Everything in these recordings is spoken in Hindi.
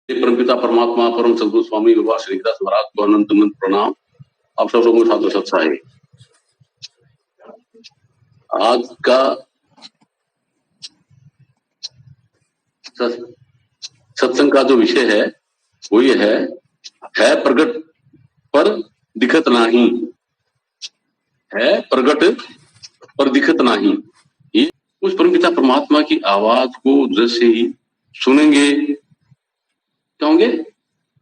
परमपिता परमात्मा परम सद्गुरु स्वामी विभा श्रीदास महाराज को अनंत अनंत प्रणाम। आप सब लोगों के साथ सत्सा है। आज का सत्संग का जो विषय है वो ये है प्रगट पर दिखत नाही, है प्रगट पर दिखत नाही। ये उस परमपिता परमात्मा की आवाज को जैसे ही सुनेंगे क्या होंगे,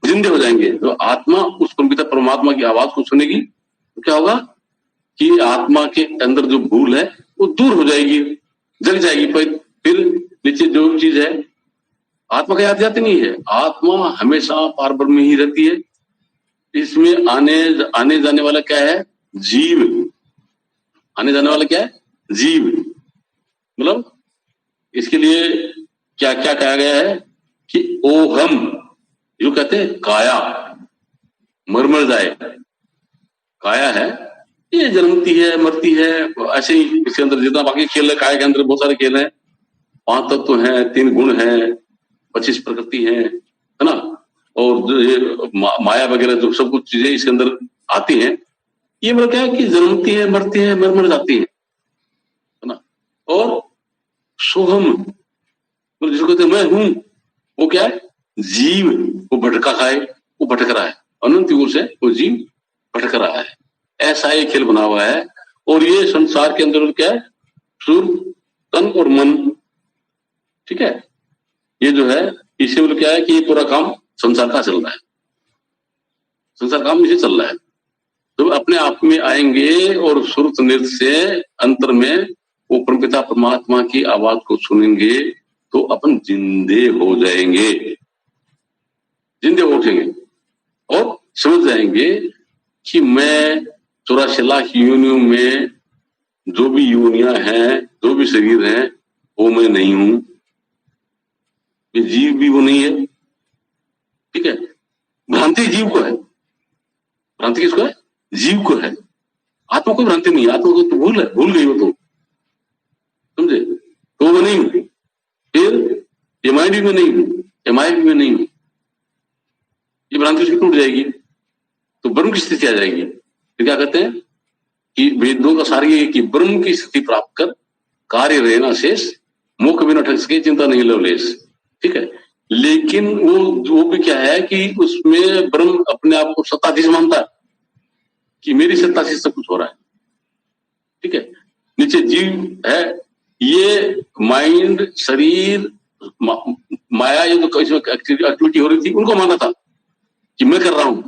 जिंदे हो जाएंगे। तो आत्मा उस परमपिता परमात्मा की आवाज को सुनेगी तो क्या होगा कि आत्मा के अंदर जो भूल है वो दूर हो जाएगी, जग जाएगी। फिर नीचे जो चीज है आत्मा का याद जाती नहीं है। आत्मा हमेशा पारब्रह्म में ही रहती है। इसमें आने जाने वाला क्या है, जीव। आने जाने वाला क्या है, जीव। मतलब इसके लिए क्या क्या कहा गया है कि ओहम, जो कहते हैं काया मर जाए। काया है ये जन्मती है मरती है, ऐसे ही इसके अंदर जितना बाकी खेल है, काया के अंदर बहुत सारे खेल हैं। 5 तत्व हैं, 3 गुण हैं, 25 प्रकृति है ना। और ये माया वगैरह जो सब कुछ चीजें इसके अंदर आती हैं, ये मतलब क्या है कि जन्मती है मरती है मर जाती है ना। और सोहम मतलब जिसको कहते हैं मैं हूं, वो क्या है, जीव। वो भटका खाए, वो भटक रहा है, अनंत युग से वो जीव भटक रहा है। ऐसा ये खेल बना हुआ है। और ये संसार के अंदर क्या है, सूर्य तन और मन, ठीक है। ये जो है इसे बोल क्या है कि ये पूरा काम संसार का चल रहा है, संसार काम इसे चल रहा है। तो अपने आप में आएंगे और सुरत नृत्य से अंतर में वो परमपिता परमात्मा की आवाज को सुनेंगे तो अपन जिंदे हो जाएंगे, जिंदे उठेंगे और समझ जाएंगे कि मैं 84 लाख योनियों में जो भी योनियां हैं, जो भी शरीर हैं, वो मैं नहीं हूं। ये जीव भी वो नहीं है, ठीक है। भ्रांति जीव को है। भ्रांति किसको है, जीव को है। आत्मा को भ्रांति नहीं है, आत्मा को तो भूल गई वो तो, समझे। तो वो नहीं हूं। फिर ये माइंड भी मैं नहीं हूं, ये माया भी मैं नहीं हूं। ये भ्रांति उसकी टूट जाएगी तो ब्रह्म की स्थिति आ जाएगी। तो क्या कहते हैं कि वेदों का सार ये है कि ब्रह्म की स्थिति प्राप्त कर कार्य रहना शेष, मुख बिना ठग सके चिंता नहीं लवलेश, ठीक है। लेकिन वो भी क्या है कि उसमें ब्रह्म अपने आप को सत्ताधीश मानता है कि मेरी सत्ता से सब कुछ हो रहा है, ठीक है। नीचे जीव है, ये माइंड शरीर माया, ये जो एक्टिविटी हो रही थी उनको माना था कि मैं कर रहा हूं,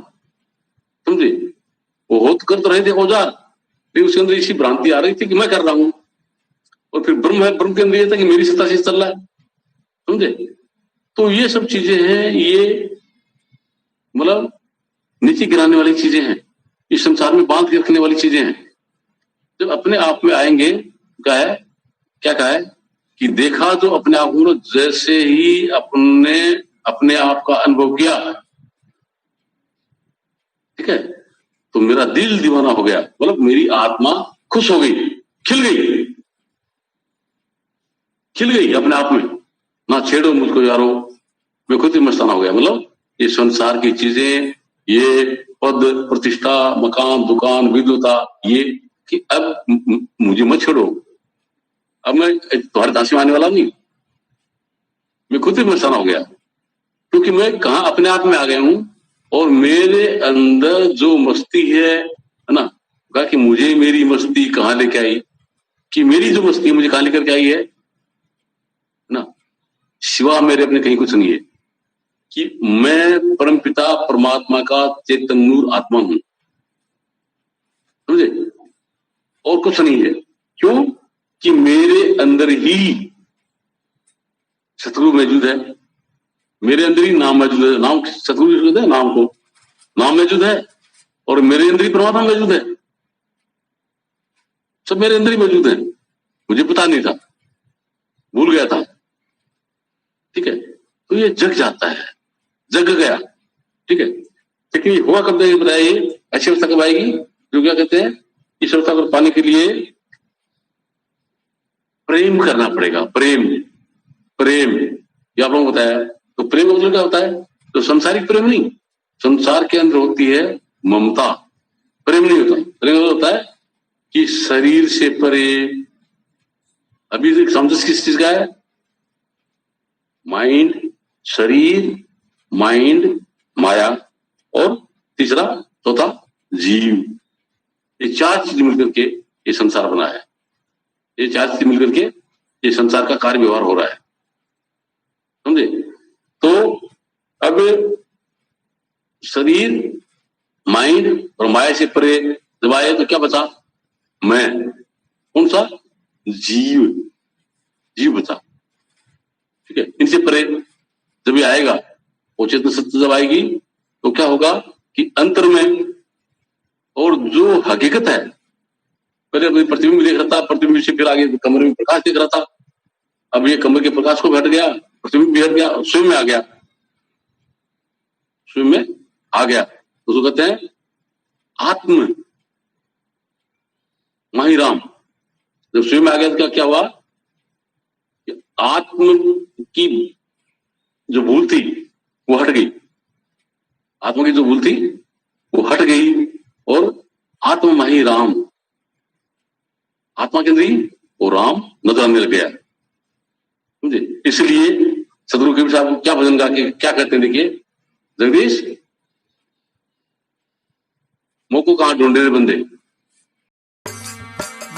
समझे। वो हो तो कर तो रहे थे औजार, फिर उसके अंदर इसी भ्रांति आ रही थी कि मैं कर रहा हूं। और फिर ब्रह्म है, ब्रह्म के अंदर ये था कि मेरी सत्ता से चल रहा है, समझे। तो ये सब चीजें हैं, ये मतलब नीचे गिराने वाली चीजें हैं, इस संसार में बांध के रखने वाली चीजें हैं। जब अपने आप में आएंगे क्या कहा है कि देखा जो अपने आप को, जैसे ही अपने आप का अनुभव किया, ठीक है, तो मेरा दिल दीवाना हो गया। मतलब मेरी आत्मा खुश हो गई, खिल गई अपने आप में। ना छेड़ो मुझको यारो, मैं खुद ही मस्ताना हो गया। मतलब ये संसार की चीजें, ये पद प्रतिष्ठा मकान दुकान विद्वता, ये कि अब मुझे मत छेड़ो, अब मैं तुम्हारे दासी में आने वाला नहीं, मैं खुद ही मस्ताना हो गया। क्योंकि मैं कहा अपने आप में आ गया हूं और मेरे अंदर जो मस्ती है ना, कहा कि मुझे मेरी मस्ती कहाँ लेके आई, कि मेरी जो मस्ती मुझे कहाँ लेकर के आई है ना, सिवा मेरे अपने कहीं कुछ नहीं है, कि मैं परमपिता परमात्मा का चेतन नूर आत्मा हूं, समझे, और कुछ नहीं है। क्यों कि मेरे अंदर ही सतगुरु मौजूद है, मेरे अंदर ही नाम मौजूद है। नाम सतगुरु मौजूद है, नाम को नाम मौजूद है, और मेरे अंदर ही परमात्मा मौजूद है। सब मेरे अंदर ही मौजूद है, मुझे पता नहीं था, भूल गया था, ठीक है। तो ये जग जाता है, जग गया, ठीक है। लेकिन ये हुआ कब तक बताइए, अच्छी अवस्था कब आएगी, जो क्या कहते हैं, इस अवस्था को पाने के लिए प्रेम करना पड़ेगा। प्रेम ये आप लोगों को बताया। तो प्रेम मतलब क्या होता है तो संसारिक प्रेम नहीं, संसार के अंदर होती है ममता, प्रेम नहीं होता। प्रेम होता है कि शरीर से परे। अभी समझ किस चीज का है? माइंड, शरीर, माइंड, माया और तीसरा चौथा जीव। ये चार चीज मिलकर के ये संसार बना है। ये चार चीज मिलकर के ये संसार का कार्य व्यवहार हो रहा है, समझे? तो अब शरीर, माइंड और माया से परे जब आए तो क्या बचा? मैं। कौन सा? जीव। जीव बचा, ठीक है। इनसे परे जब ये आएगा, वो चेतन सत्य जब आएगी तो क्या होगा कि अंतर में और जो हकीकत है, पहले अपनी प्रतिबिंब देख रहा था, प्रतिबिंब से फिर आगे कमरे में प्रकाश देख रहा था। अब ये कमरे के प्रकाश को भी हट गया, प्रतिबिंब भी हट गया, स्वयं में आ गया, स्वयं में आ गया। उसको कहते हैं आत्म माहिराम। जब स्वयं में आ गया तो क्या हुआ? आत्म की जो भूल थी वो हट गई, आत्मा की जो भूल थी वो हट गई और आत्म माही राम, आत्मा के अंदर ही वो राम नजर आने लग गया, समझे? इसलिए सदगुरु कबीर साहब क्या भजन गा के क्या कहते हैं, देखिए, जगदीश मोको कहाँ ढूंढे रे बंदे,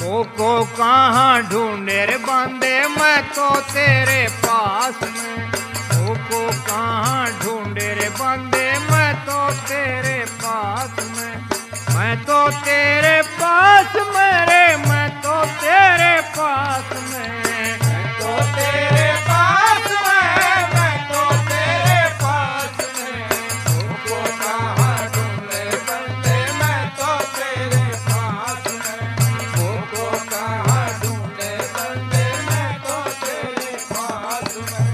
मोको कहाँ ढूंढे रे बंदे, मैं तो तेरे पास में। मोको कहाँ ढूंढे रे बंदे, मैं तो तेरे पास में। मैं तो तेरे पास में रे, मैं तो तेरे पास में। मैं तो तेरे पास में, मैं तो तेरे पास में। मोको कहाँ ढूंढे बंदे, मैं तो तेरे पास में। मोको कहाँ ढूंढे बंदे, मैं तो तेरे पास में।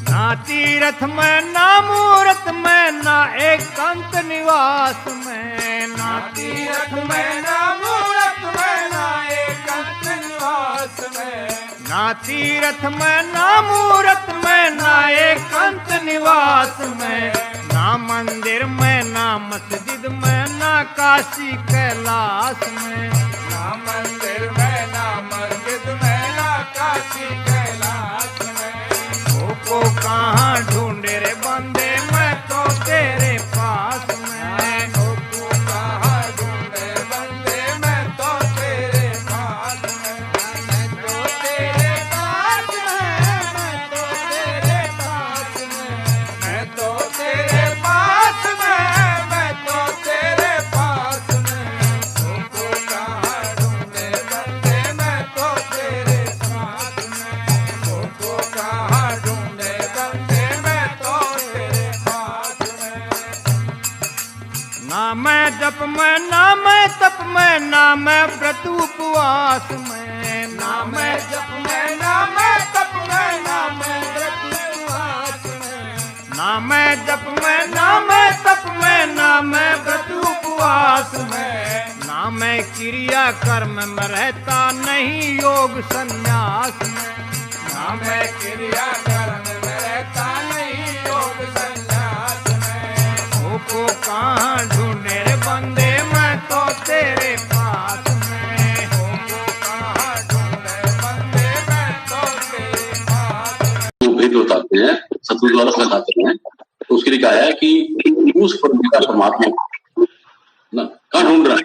ना तीरथ में, ना मूरत में, ना एकांत निवास में। ना तीरथ में, ना मूरत में, ना एकांत निवास में। ना तीरथ में, ना मूरत में, ना एकांत निवास में। ना मंदिर में, ना मस्जिद में, ना काशी कैलाश में। ना मंदिर में, ना मस्जिद में, ना काशी कैलाश में। मोको कहाँ ढूंढे रे बंदे, मैं तो तेरे पास में। मोको कहाँ ढूंढे बंदे, मैं तो तेरे पास में। मैं तो तेरे पास में, मैं तो तेरे पास में। मैं तो तेरे पास में, मैं तो तेरे पास में। मोको कहाँ ढूंढे बंदे, मैं तो तेरे पास में। मोको कहाँ ढूंढे बंदे, मैं तो तेरे पास में। ना मैं जप में, ना मैं तप में, ना मैं व्रत उपवास में। ना मैं जप में, ना मैं तप में, ना मैं व्रत उपवास में। ना मैं जप में, ना मैं तप में, ना मैं व्रत उपवास में। ना मैं क्रिया कर्म में रहता नहीं योग संन्यास में। ना मैं क्रिया कर्म में रहता नहीं योग संन्यास में। मोको कहाँ ढूंढे रे बंदे, मैं तो तेरे पास में। मोको कहाँ ढूंढे बंदे, मैं तो तेरे पास में। जो भेद बताते हैं, सतगुरु द्वारा बताते हैं, तो उसके लिए क्या है कि उस परमपिता परमात्मा ना कहाँ ढूंढ रहा है?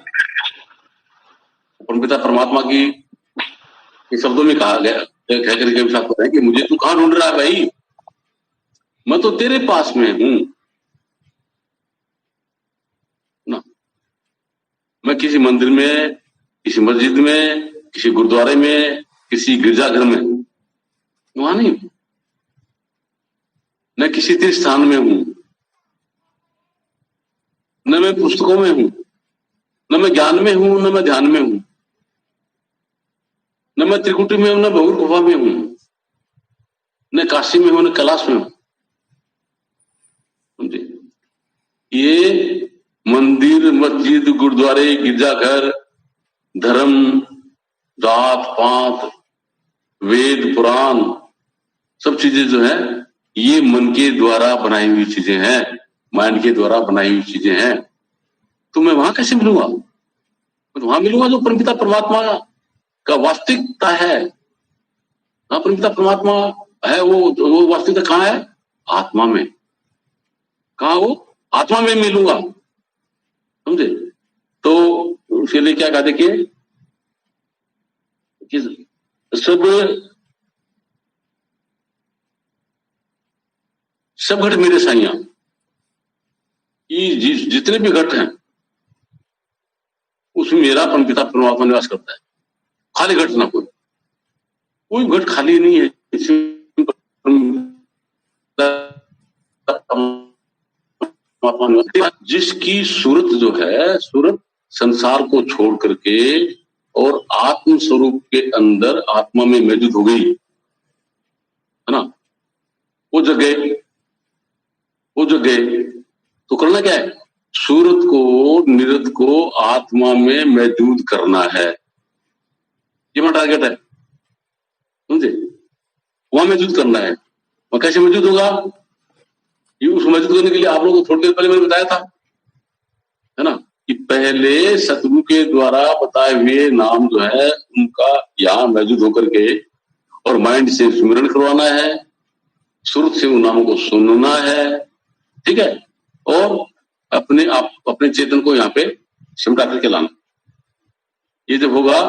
परमपिता परमात्मा की ये शब्दों में कहा गया, कह करके साथ बताएं कि मुझे तू कहाँ ढूंढ रहा है भाई, मैं तो तेरे पास में हूं ना। मैं किसी मंदिर में, किसी मस्जिद में, किसी गुरुद्वारे में, किसी गिरजाघर में वहां नहीं हूं, न किसी तीर्थ स्थान में हूं, न मैं पुस्तकों में हूं, न मैं ज्ञान में हूं, न मैं ध्यान में हूं, न मैं त्रिकुटी में हूं, न भगवत गुफा में हूं, न काशी में हूं, न कैलाश में हूं, समझे? ये मंदिर, मस्जिद, गुरुद्वारे, गिरजाघर, धर्म, जात पात, वेद पुराण, सब चीजें जो है ये मन के द्वारा बनाई हुई चीजें हैं, माइंड के द्वारा बनाई हुई चीजें हैं। तो मैं वहां कैसे मिलूंगा? तो वहां मिलूंगा जो परमपिता परमात्मा का वास्तविकता है। हाँ, परमपिता परमात्मा है वो वास्तविकता कहाँ है? आत्मा में। कहाँ? वो आत्मा में मिलूंगा, समझे? तो उसके लिए क्या कहा, देखिए कि सब घट मेरे साइया, जितने भी घट हैं उसमें मेरा परमपिता परमात्मा निवास करता है। खाली घट ना, कोई घट खाली नहीं है। जिसकी सूरत जो है, सूरत संसार को छोड़ करके और आत्म स्वरूप के अंदर आत्मा में मौजूद हो गई, है ना, वो जगह तो करना क्या है? सूरत को, निरत को आत्मा में मौजूद करना है। ये मेरा टारगेट है, समझे? वहां मौजूद करना है। वहां कैसे मौजूद होगा? ये उसको मौजूद करने के लिए आप लोगों को थोड़ी देर पहले मैंने बताया था, है ना, कि पहले सतगुरु के द्वारा बताए हुए नाम जो है उनका यहाँ मौजूद होकर के और माइंड से स्मरण करवाना है, सूरत से उन नामों को सुनना है, ठीक है, और अपने चेतन को यहाँ पे सिमटा करके लाना। ये जब होगा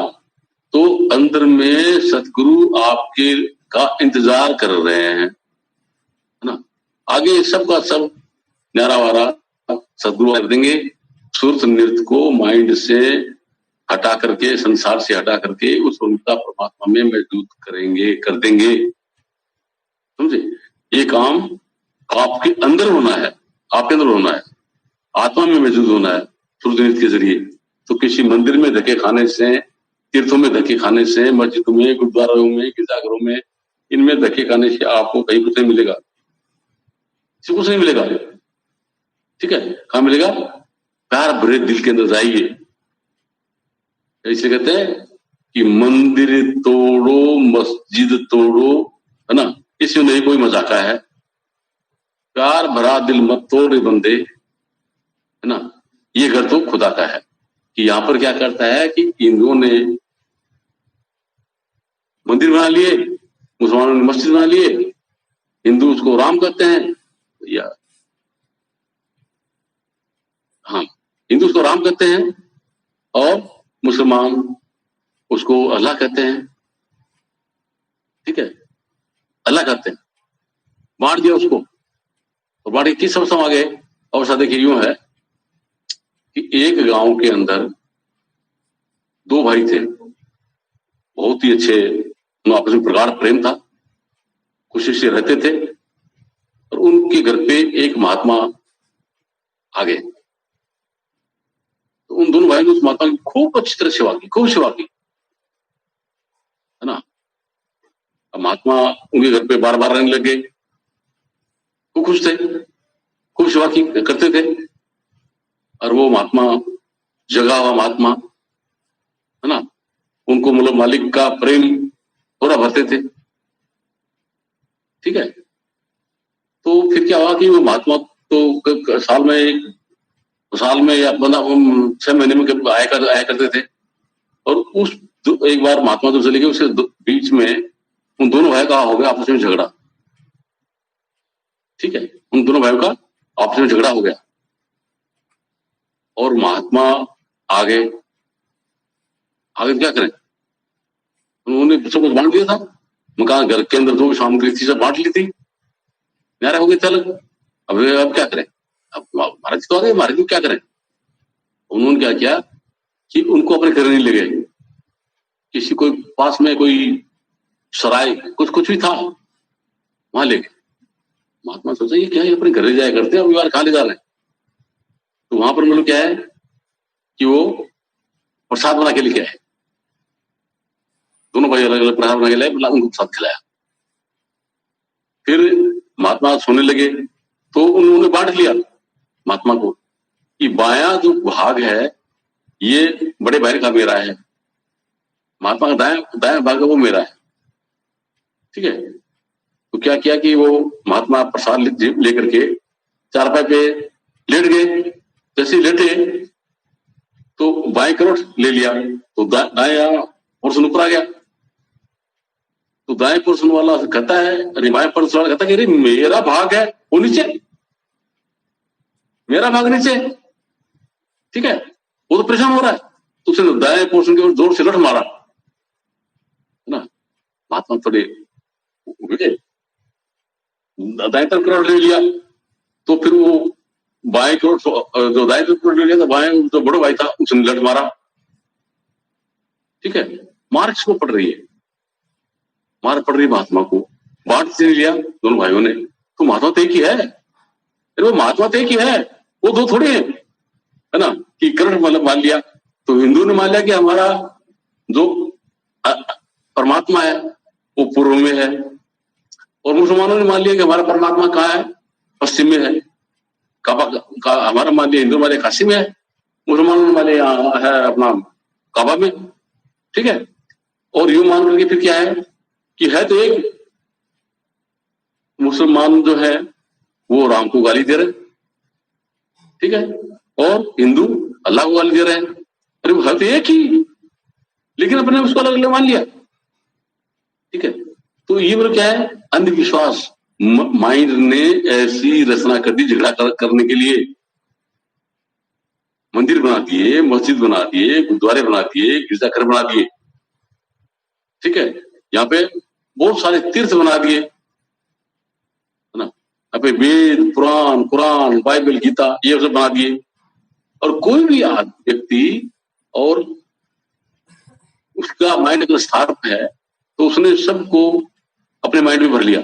तो अंदर में सतगुरु आपके का इंतजार कर रहे हैं, है ना। आगे सबका सब न्यारा वारा सतगुरु कर देंगे। सूरत नृत्य को माइंड से हटा करके, संसार से हटा करके उस उनका परमात्मा में मौजूद कर देंगे, समझे? ये काम आपके अंदर होना है, आपके अंदर होना है, आत्मा में मौजूद होना है सूरत नृत्य के जरिए। तो किसी मंदिर में धक्के खाने से, तीर्थों में धक्के खाने से, मस्जिदों में, गुरुद्वारों में, गिरजाघरों में, इनमें धक्के खाने से आपको कहीं कुछ नहीं मिलेगा, कुछ नहीं मिलेगा, ठीक है। कहाँ मिलेगा? प्यार भरे दिल के अंदर जाइए। ऐसे कहते हैं कि मंदिर तोड़ो, मस्जिद तोड़ो, है ना, इसमें नहीं कोई मजाका है। प्यार भरा दिल मत तोड़े बंदे, है ना। ये घर तो खुदा का है। कि यहाँ पर क्या करता है कि हिंदुओं ने मंदिर बना लिए, मुसलमानों ने मस्जिद बना लिए, हिंदू उसको राम कहते हैं, या हाँ, हिंदू उसको राम कहते हैं और मुसलमान उसको अल्लाह कहते हैं, ठीक है, अल्लाह कहते हैं। बांट दिया उसको, तो बांट के किस अवस्था में आ गए? अवस्था देखिए यूं है कि एक गांव के अंदर दो भाई थे, बहुत ही अच्छे, आपस में प्रगाढ़ प्रेम था, खुशी से रहते थे, और उनके घर पे एक महात्मा आ गए। तो उन दोनों भाइयों ने उस महात्मा की खूब अच्छी तरह सेवा की, खूब सेवा की, है ना। अब महात्मा उनके घर पे बार बार रहने लग गए, खूब खुश थे, खूब सेवा की करते थे। और वो महात्मा जगा हुआ महात्मा, है ना, उनको मतलब मालिक का प्रेम थोड़ा भरते थे, ठीक है। तो फिर क्या हुआ कि वो महात्मा तो साल में या 6 महीने में आया करते थे। और उस एक बार महात्मा जब चले गए, उसके बीच में उन दोनों भाइयों का हो गया आपस में झगड़ा, ठीक है, उन दोनों भाइयों का आपस में झगड़ा हो गया। और महात्मा आगे क्या करें? उन्होंने सब कुछ बांट दिया था, मकान घर के अंदर जो सामग्री थी सब बांट ली थी, न्यारा हो गए थे अलग। अब क्या करें? अब महाराज तो आ गए, महाराज क्या करें? उन्होंने क्या किया कि उनको अपने घर नहीं ले गए, किसी कोई पास में कोई सराय कुछ भी था वहां ले गए। महात्मा सोचा ये क्या है, अपने घर ले जाया करते हैं, अब यार कहाँ ले जा रहे हैं? तो वहां पर मतलब क्या है कि वो प्रसाद बना के लेके आए, दोनों भाई अलग अलग प्रसाद बना के लाए, उनको प्रसाद खिलाया। फिर महात्मा सोने लगे तो उन्होंने बांट लिया महात्मा को कि बायां जो भाग है ये बड़े भाई का मेरा है, महात्मा का दाएं दाएं भाग है वो मेरा है, ठीक है। तो क्या किया कि वो महात्मा प्रसाद लेकर के चारपाई पे लेट गए। जैसे लेटे तो बाएं करोड़ ले लिया, तो दाएं पोर्शन ऊपर आ गया। तो दाएं पोर्शन वाला कहता है, अरे बाएं पोर्शन वाला कहता है कि अरे मेरा भाग है वो नीचे, मेरा भाग नीचे, ठीक है। वो तो परेशान हो रहा है, तो उसने दाएं पोर्शन के ऊपर जोर से लठ मारा, है ना। महात्मा थोड़े दाएं तरफ करोड़ ले लिया, तो फिर वो बाएं करोड़ जो दाएं तरफ करोड़ ले लिया था, बाएं जो बड़ा भाई था उसने लठ मारा, ठीक है। मार किसको पड़ रही है? मार पड़ रही महात्मा को। बांट से लिया दोनों भाइयों ने, तो महात्मा तो एक ही है, अरे वो महात्मा तो एक ही है, वो दो थोड़े हैं, है ना। कि करण मतलब मान लिया, तो हिंदू ने मान लिया कि हमारा जो परमात्मा है वो पूर्व में है, और मुसलमानों ने मान लिया कि हमारा परमात्मा कहाँ है, पश्चिम में है। काबा हमारा मान लिया, हिंदू मान लिया काशी में है, मुसलमानों ने मान लिया है अपना काबा में, ठीक है। और यूं मान करके फिर क्या है कि है तो एक, मुसलमान जो है वो राम को गाली दे रहे, ठीक है, और हिंदू अल्लाह को गाली दे रहे हैं। अरे वो है तो एक ही, लेकिन अपने उसको अलग अलग मान लिया, ठीक है। तो ये मतलब क्या है, अंधविश्वास। माइंड ने ऐसी रचना कर दी झगड़ा करने के लिए। मंदिर बना दिए, मस्जिद बना दिए, गुरुद्वारे बना दिए, गिरजाघर बना दिए, ठीक है। यहाँ पे बहुत सारे तीर्थ बना दिए, है ना। यहाँ पे वेद, पुराण, कुरान, बाइबल, गीता ये सब बना दिए। और कोई भी व्यक्ति और उसका माइंड अगर शार्प है तो उसने सबको अपने माइंड में भर लिया,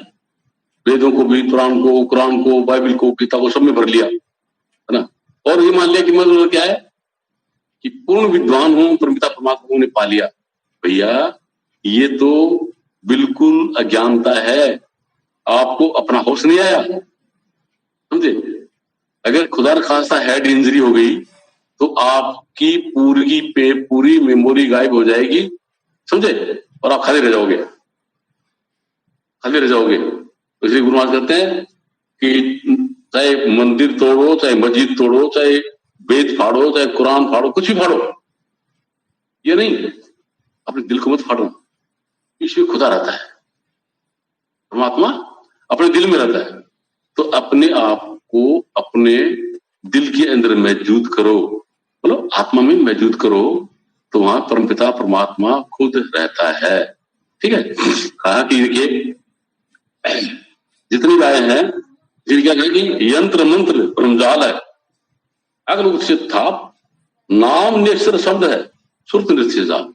वेदों को भी, पुराण को, कुरान को, बाइबल को, गीता को, सब में भर लिया, है ना। और ये मान लिया कि मतलब क्या है कि पूर्ण विद्वान हूं, परमपिता परमात्मा को उन्हें पा लिया। भैया ये तो बिल्कुल अज्ञानता है, आपको अपना होश नहीं आया, समझे। अगर खुदा न खास्ता हेड इंजरी हो गई तो आपकी पूरी मेमोरी गायब हो जाएगी, समझे, और आप खाली रह जाओगे, खाली रह जाओगे। तो इसलिए गुरु महाराज कहते हैं कि चाहे मंदिर तोड़ो, चाहे मस्जिद तोड़ो, चाहे वेद फाड़ो, चाहे कुरान फाड़ो, कुछ भी फाड़ो, ये नहीं, अपने दिल को मत फाड़ो। इसमें खुदा रहता है, परमात्मा अपने दिल में रहता है। तो अपने आप को अपने दिल के अंदर मौजूद करो, बोलो आत्मा में मौजूद करो, तो वहां परमपिता परमात्मा खुद रहता है, ठीक है। कहा कि देखिए जितनी राय है, क्या कहा कि यंत्र मंत्र परमजाल है, अगर उससे था नाम निश्चर शब्द है, सुरत नृत्य जाल,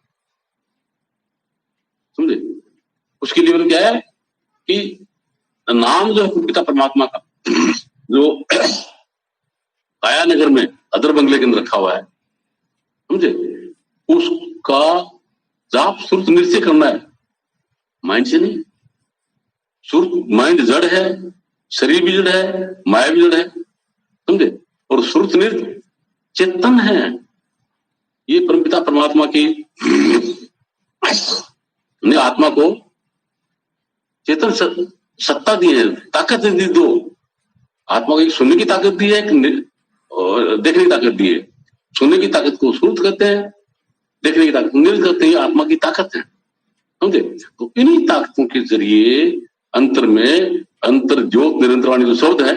समझे। उसके लिए मतलब क्या है कि नाम जो है पिता परमात्मा का, जो काया नगर में अदर बंगले के अंदर रखा हुआ है, समझे, उसका जाप सुरत नृत्य करना है, माइंड से नहीं। सुरत माइंड जड़ है, शरीर भी जड़ है, माया भी जड़ है, समझे। और सुरत नृत्य चेतन है, ये परमपिता परमात्मा की ने आत्मा को चेतन सत्ता दी है, ताकत दी। दो आत्मा को एक सुनने की ताकत दी है, एक देखने की ताकत दी है। सुनने की ताकत को सुरत कहते हैं, देखने की ताकत नृत्य कहते हैं, आत्मा की ताकत है, समझे। तो इन्हीं ताकतों के जरिए अंतर में अंतर ज्योत निरंतरवाणी जो शब्द है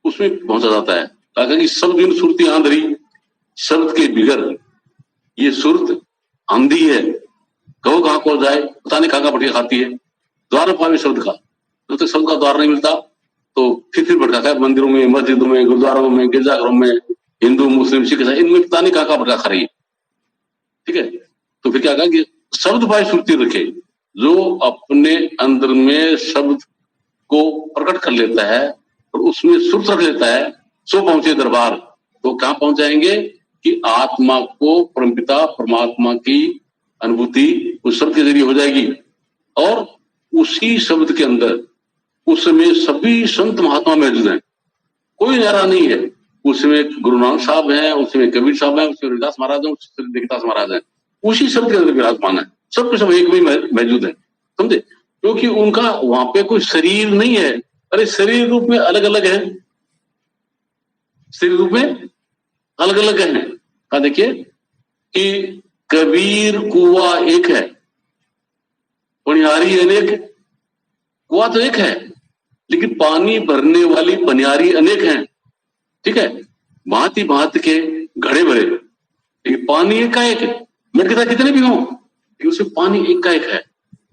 उसमें पहुंचा जाता है। ताकि शब्द इन सुरती आंधरी, शब्द के बिगर ये सुरत आंधी है, कहो कहाँ को जाए पता नहीं, कहाँ भटके खाती है। द्वार पावे शब्द का, जब तक शब्द का द्वार नहीं मिलता तो फिर भटका है मंदिरों में, मस्जिदों में, गुरुद्वारों में, गिरजाघरों में, हिंदू मुस्लिम सिख ईसाई, इनमें पता नहीं कहाँ भटका खा रही है, ठीक है। तो फिर क्या कहा कि शब्द पाए सुरती रखे, जो अपने अंदर में शब्द को प्रकट कर लेता है और उसमें सुरत रख लेता है, सो पहुंचे दरबार। तो कहाँ पहुंच जाएंगे कि आत्मा को परमपिता परमात्मा की अनुभूति उस शब्द के जरिए हो जाएगी। और उसी शब्द के अंदर उस समय सभी संत महात्मा मौजूद हैं, कोई न्यारा नहीं है। उसमें गुरु नानक साहब हैं, उसमें कबीर साहब हैं, उसमें रविदास महाराज हैं, उसमें देवदास महाराज हैं, उसी शब्द के अंदर विराजमान है, सब के सब एक में मौजूद है, समझे? क्योंकि उनका वहां पे कोई शरीर नहीं है। अरे शरीर रूप में अलग अलग है, शरीर रूप में अलग अलग है। कहा देखिए कि कबीर कुआ एक है, पनिहारी अनेक। कुआ तो एक है, लेकिन पानी भरने वाली पनिहारी अनेक हैं, ठीक है? भांति भांति के घड़े भरे, लेकिन पानी एक का एक है। मटका कितने भी हो, उसमें पानी एक का एक है।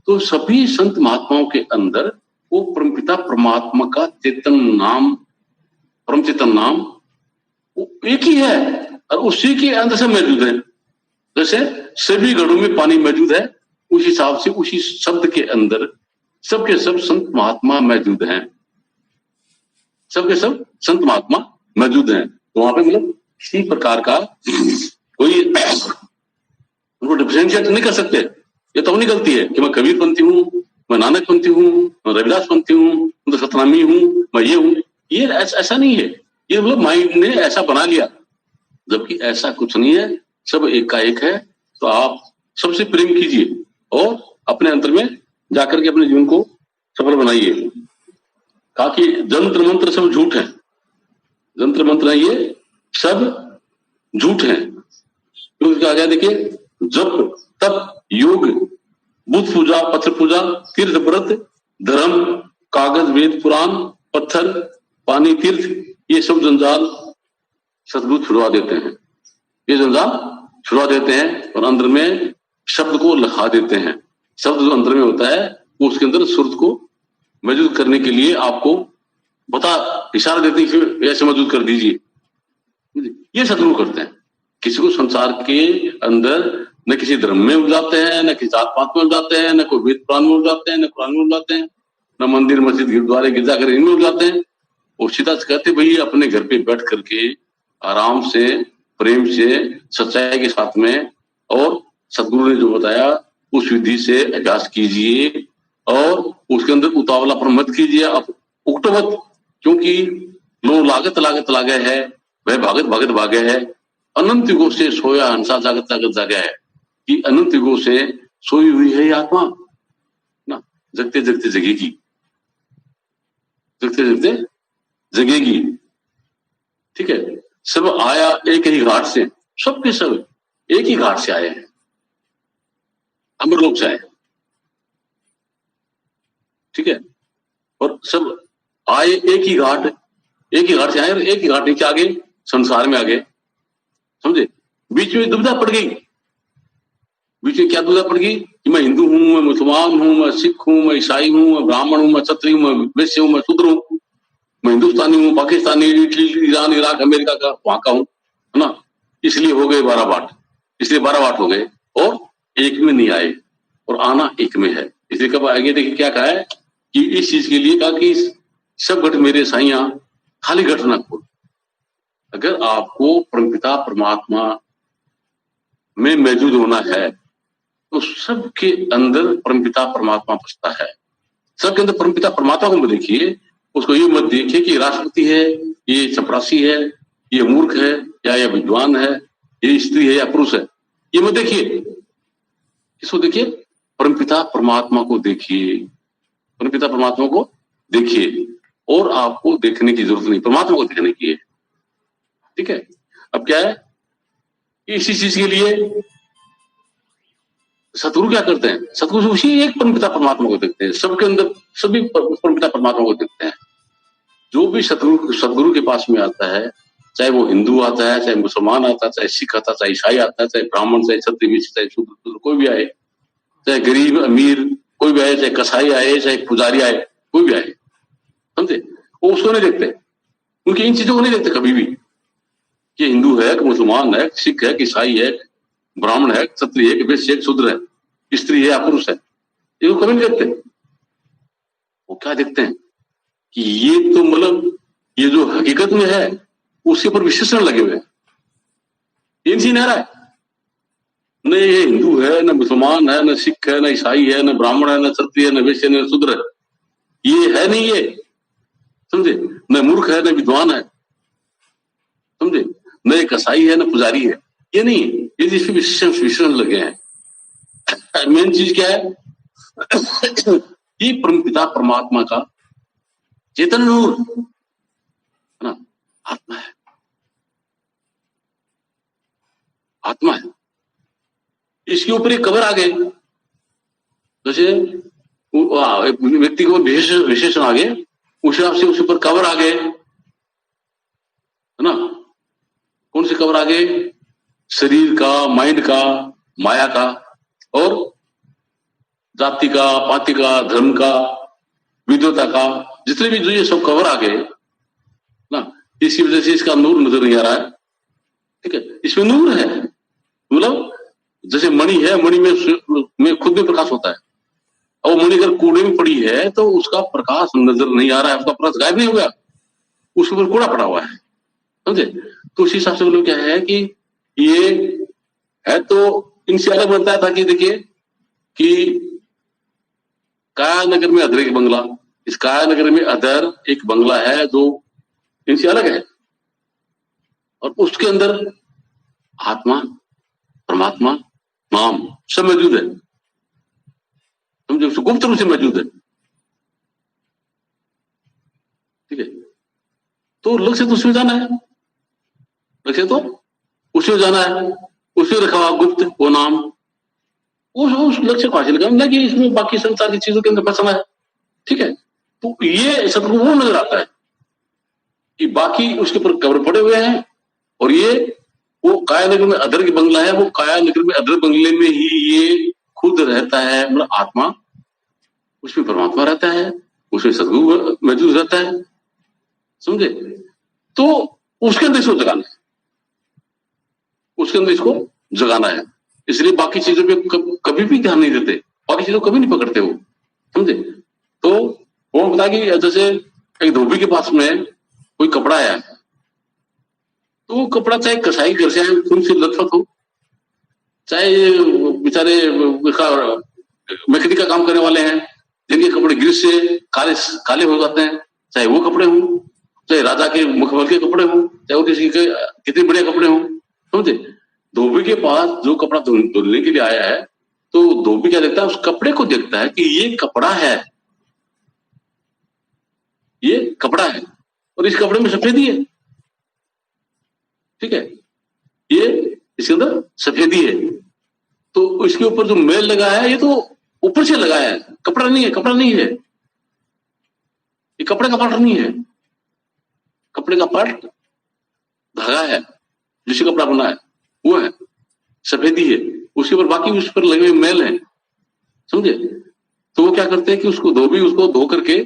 तो सभी संत महात्माओं के अंदर वो परमपिता परमात्मा का चेतन नाम, परम चेतन नाम वो एक ही है और उसी के अंदर से मौजूद है। जैसे सभी घड़ों में पानी मौजूद है, उस हिसाब से उसी शब्द के अंदर सबके सब संत महात्मा मौजूद हैं, सबके सब संत महात्मा मौजूद हैं। तो वहां पे मतलब किसी प्रकार का कोई उनको डिफरेंशिएट नहीं कर सकते। ये तो अपनी गलती है कि मैं कबीर पंथी हूँ, मैं नानक पंथी हूँ, मैं रविदास पंथी हूँ, मैं तो सतनामी हूँ, मैं ये हूँ। ये ऐसा नहीं है, ये मतलब माइंड ने ऐसा बना लिया, जबकि ऐसा कुछ नहीं है, सब एक का एक है। तो आप सबसे प्रेम कीजिए और अपने अंतर में जाकर के अपने जीवन को सफल बनाइए। कहा कि जंत्र मंत्र सब झूठ है, जंत्र मंत्र ये सब झूठ है। क्योंकि आ गया देखिए, जप तप योग बुद्ध पूजा पत्थर पूजा तीर्थ व्रत धर्म कागज वेद पुराण पत्थर पानी तीर्थ, ये सब जंजाल सदगुरु छुड़वा देते हैं, ये जंजाल छुड़वा देते हैं और अंदर में शब्द को लिखा देते हैं। शब्द जो अंदर में होता है वो उसके अंदर सुरत को मौजूद करने के लिए आपको बता इशारा देते हैं कि ऐसे मौजूद कर दीजिए। ये सदगुरु करते हैं। किसी को संसार के अंदर न किसी धर्म में उलझाते हैं, न किसी जात पात में उलझाते हैं, न कोई वेद पुराण में उलझाते हैं, न कुरान में उलझाते हैं, न मंदिर मस्जिद गुरुद्वारे गिरजाघर इनमें उलझाते हैं। और सीधा से कहते भाई अपने घर पे बैठ करके आराम से प्रेम से सच्चाई के साथ में और सदगुरु ने जो बताया उस विधि से अभ्यास कीजिए और उसके अंदर उतावलापन मत कीजिए, आप उकटो मत। क्योंकि लो लागत लागत लागे है, वह भागत भागत भागे है। अनंत युगों से सोया हंसा जागत जागत जागा है, कि अनंत युगों से सोई हुई है आत्मा ना, जगते जगते जगेगी, जगते जगते जगेगी। ठीक है, सब आया एक ही घाट से, सबके सब एक ही घाट से आए हैं, अमरलोक से आए। ठीक है, और सब आए एक ही घाट से आए और एक ही घाट नीचे आ गए, संसार में आ गए। समझे? बीच में दुविधा पड़ गई। बीच में क्या दुविधा पड़ गई कि मैं हिंदू हूं, मैं मुसलमान हूं, मैं सिख हूं, मैं ईसाई हूं, मैं ब्राह्मण हूं, मैं क्षत्रिय हूं, मैं वैश्य हूं, मैं शूद्र हूं, मैं हिंदुस्तानी हूं, Pakistani, Italy, Iran, Iraq, America का वहां का हूं, है ना। इसलिए हो गए 12 बांट, इसलिए 12 बांट हो गए और एक में नहीं आए, और आना एक में है। इसलिए कब आएंगे? देखिए क्या कहा है कि इस चीज के लिए कहा कि सब घट मेरे साइया खाली घट ना खोल। अगर आपको परमपिता परमात्मा में मौजूद होना है तो सबके अंदर परमपिता परमात्मा बसता है। सबके अंदर परमपिता परमात्मा को देखिए, उसको ये मत देखिए कि राष्ट्रपति है, ये चपरासी है, ये मूर्ख है या ये विद्वान है, ये स्त्री है या पुरुष है, ये मत देखिए। इसको देखिए, परमपिता परमात्मा को देखिए, परमपिता परमात्मा को देखिए, और आपको देखने की जरूरत नहीं, परमात्मा को देखने की है। ठीक है, अब क्या है, इसी चीज के लिए सतगुरु क्या करते हैं? सतगुरु उसी एक परमपिता परमात्मा को देखते हैं, सबके अंदर सभी परमपिता परमात्मा को देखते हैं। जो भी सतगुरु के पास में आता है, चाहे वो हिंदू आता है, चाहे मुसलमान आता है, चाहे सिख आता है, चाहे ईसाई आता है, चाहे ब्राह्मण, चाहे क्षत्रिय, चाहे शूद्र, कोई भी आए, चाहे गरीब अमीर कोई भी आए, चाहे कसाई आए, चाहे पुजारी आए, कोई भी आए, समझे, वो उसको नहीं देखते। क्योंकि इन चीजों को नहीं देखते कभी भी कि हिंदू है कि मुसलमान है, सिख है कि ईसाई है, ब्राह्मण है, क्षत्रिय है कि वैश्य है, शूद्र है, स्त्री है या पुरुष है, ये कभी नहीं देखते। वो क्या देखते हैं कि ये तो मतलब ये जो हकीकत में है उसके ऊपर विशेषण लगे हुए हैं। ये नहीं रहा है, न ये हिंदू है, न मुसलमान है, न सिख है, न ईसाई है, न ब्राह्मण है, न क्षत्रिय है, न वैश्य, न शूद्र है, ये है नहीं, ये समझे, न मूर्ख है, न विद्वान है, समझे, न कसाई है, न पुजारी है, ये नहीं है। यदि इसमें विशेषण लगे हैं, मेन चीज क्या है? ये परमपिता परमात्मा का चेतन नूर है ना, आत्मा है, आत्मा है। इसके ऊपर एक कवर आ गए, जैसे व्यक्ति को विशेषण आ गए, उस हिसाब से उसके ऊपर कवर आ गए, है ना। कौन से कवर आ गए? शरीर का, माइंड का, माया का, और जाति का, पाति का, धर्म का, विद्वता का, जितने भी जो ये सब कवर आ गए ना, इसी वजह से इसका नूर नजर नहीं आ रहा है। ठीक है, इसमें नूर है, मतलब जैसे मणि है, मणि में खुद में प्रकाश होता है, और मणि अगर कूड़े में पड़ी है तो उसका प्रकाश नजर नहीं आ रहा है, उसका प्रकाश गायब नहीं हो गया, उसके ऊपर कूड़ा पड़ा हुआ है, समझे। तो उसी हिसाब से मतलब क्या है कि ये है, तो इनसे अलग बनता है, ताकि देखिए कि काया नगर में अधर एक बंगला, इस काया नगर में अधर एक बंगला है जो इनसे अलग है, और उसके अंदर आत्मा, परमात्मा, नाम सब मौजूद है, समझे, गुप्त रूप से मौजूद है। ठीक है, तो लक्ष्य तो उसमें जाना है, लक्ष्य तो उसमें जाना है, उसमें रखा हुआ गुप्त वो नाम, उस लक्ष्य को हासिल करना, कि इसमें बाकी संसार की चीजों के अंदर फंसना है। ठीक है, तो ये सतगुरु वो नजर आता है कि बाकी उसके ऊपर कवर पड़े हुए हैं, और ये वो काया नगर में अधर की बंगला है, वो काया नगर में अधर बंगले में ही ये खुद रहता है, मतलब आत्मा, उसमें परमात्मा रहता है, उसमें सतगुरु मौजूद रहता है, समझे। तो उसके अंदर इसको जगाना है, उसके अंदर इसको जगाना है, इसलिए बाकी चीजों पे कभी भी ध्यान नहीं देते, बाकी चीजों कभी नहीं पकड़ते वो, समझे। तो वो बता कि जैसे एक धोबी के पास में कोई कपड़ा है, तो वो कपड़ा चाहे कसाई घर से आए, खून से लथपथ हो, चाहे बेचारे मैकेनिक का काम करने वाले हैं जिनके कपड़े ग्रीस से काले काले हो जाते हैं, चाहे वो कपड़े हों, चाहे राजा के मुखमल के कपड़े हों, चाहे वो किसी के कितने बढ़िया कपड़े हों, समझे। धोबी के पास जो कपड़ा धुलने के लिए आया है, तो धोबी क्या देखता है? उस कपड़े को देखता है कि ये कपड़ा है, ये कपड़ा है, और इस कपड़े में सफेदी है। ठीक है, ये इसके अंदर सफेदी है, तो इसके ऊपर जो मैल लगा है, ये तो ऊपर से लगा है, कपड़ा नहीं है, कपड़ा नहीं है, ये कपड़े का पार्ट नहीं है, कपड़े का पार्ट धागा है, जिससे कपड़ा बना है वो है, सफेदी है, उसके ऊपर बाकी उस पर लगे हुए मैल है, समझे। तो वो क्या करते हैं कि उसको धोबी उसको धो करके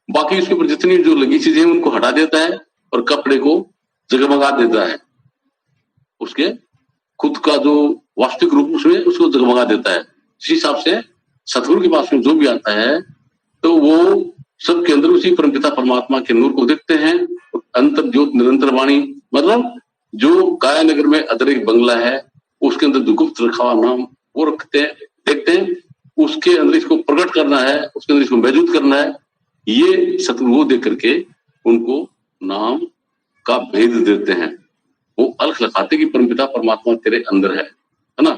बाकी उसके ऊपर जितनी जो लगी चीजें हैं उनको हटा देता है, और कपड़े को जगमगा देता है, उसके खुद का जो वास्तविक रूप उसमें उसको जगमगा देता है। इसी हिसाब से सतगुरु के पास में जो भी आता है, तो वो सबके अंदर उसी परमपिता परमात्मा के नूर को देखते हैं। अंतर ज्योत निरंतर वाणी, मतलब जो काया नगर में अदर एक बंगला है, उसके अंदर जो गुप्त रखा हुआ नाम वो रखते हैं, देखते हैं, उसके अंदर इसको प्रकट करना है, उसके अंदर इसको मौजूद करना है। ये सतगुरु वो देख करके उनको नाम का भेद देते हैं, वो अलग लगाते कि परमपिता परमात्मा तेरे अंदर है ना।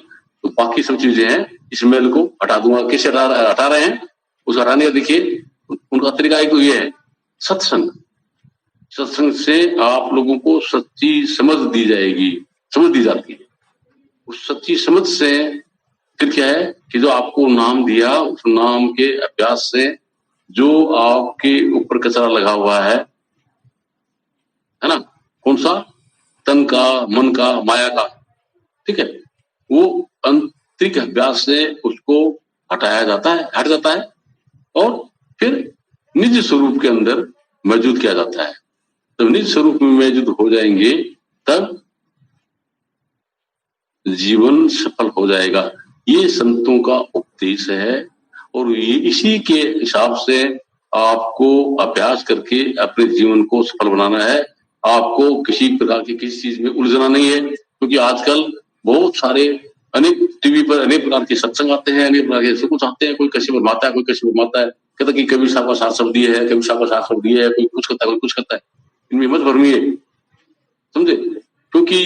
तो बाकी सब चीजें हैं, इस मेल को हटा दूंगा। कैसे हटा रहे हैं? उस हटाने का देखिए उनका तरीका एक तो ये है, सत्संग। सत्संग से आप लोगों को सच्ची समझ दी जाएगी, समझ दी जाती है। उस सच्ची समझ से फिर क्या है कि जो आपको नाम दिया, उस नाम के अभ्यास से जो आपके ऊपर कचरा लगा हुआ है ना, कौन सा? तन का, मन का, माया का, ठीक है, वो आंतरिक अभ्यास से उसको हटाया जाता है, हट जाता है, और फिर निज स्वरूप के अंदर मौजूद किया जाता है। जब निज स्वरूप में मौजूद हो जाएंगे तब जीवन सफल हो जाएगा। ये संतों का उपदेश है, और ये इसी के हिसाब से आपको अभ्यास करके अपने जीवन को सफल बनाना है। आपको किसी प्रकार की किसी चीज में उलझना नहीं है, क्योंकि आजकल बहुत सारे अनेक टीवी पर अनेक प्रकार के सत्संग आते हैं, अनेक प्रकार के कुछ आते हैं, कोई कैसे फरमाता है, कोई कैसे फरमाता है, कहता कि कबीर साहब का साथ शब्द ये है, कबीर साहब का साथ शब्द ये है, कोई कुछ करता है, कोई कुछ करता है। इनमें मत भरमिए, समझे, क्योंकि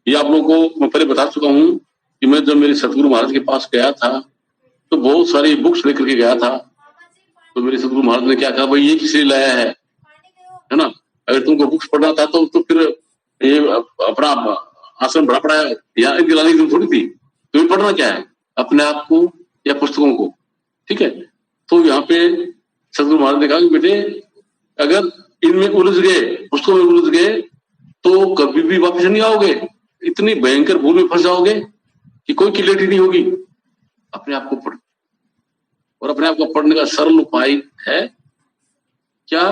ये आप लोगों को मैं पहले बता चुका हूं कि मैं जब मेरे सतगुरु महाराज के पास गया था तो बहुत सारी बुक्स लेकर के गया था। तो मेरे सतगुरु महाराज ने क्या कहा, भाई ये किस लिए लाया है ना? अगर तुमको बुक्स पढ़ना था तो फिर ये अपना आश्रम बड़ा पड़ा है, यहाँ दिलाने की तुम थोड़ी थी। तुम्हें पढ़ना क्या है, अपने आप को या पुस्तकों को? ठीक है। तो यहाँ पे सतगुरु महाराज ने कहा कि बेटे अगर इनमें उलझ गए, पुस्तकों में उलझ गए तो कभी भी वापस नहीं आओगे, इतनी भयंकर भूल में फंस जाओगे कि कोई क्लियरिटी नहीं होगी। अपने आप को पढ़, और अपने आप को पढ़ने का सरल उपाय है क्या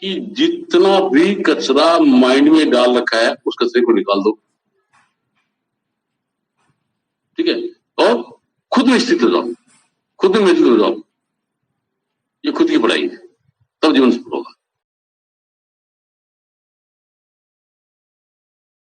कि जितना भी कचरा माइंड में डाल रखा है उस कचरे को निकाल दो। ठीक है, और खुद में स्थित हो जाओ, खुद में महसूस हो जाओ। ये खुद की पढ़ाई है।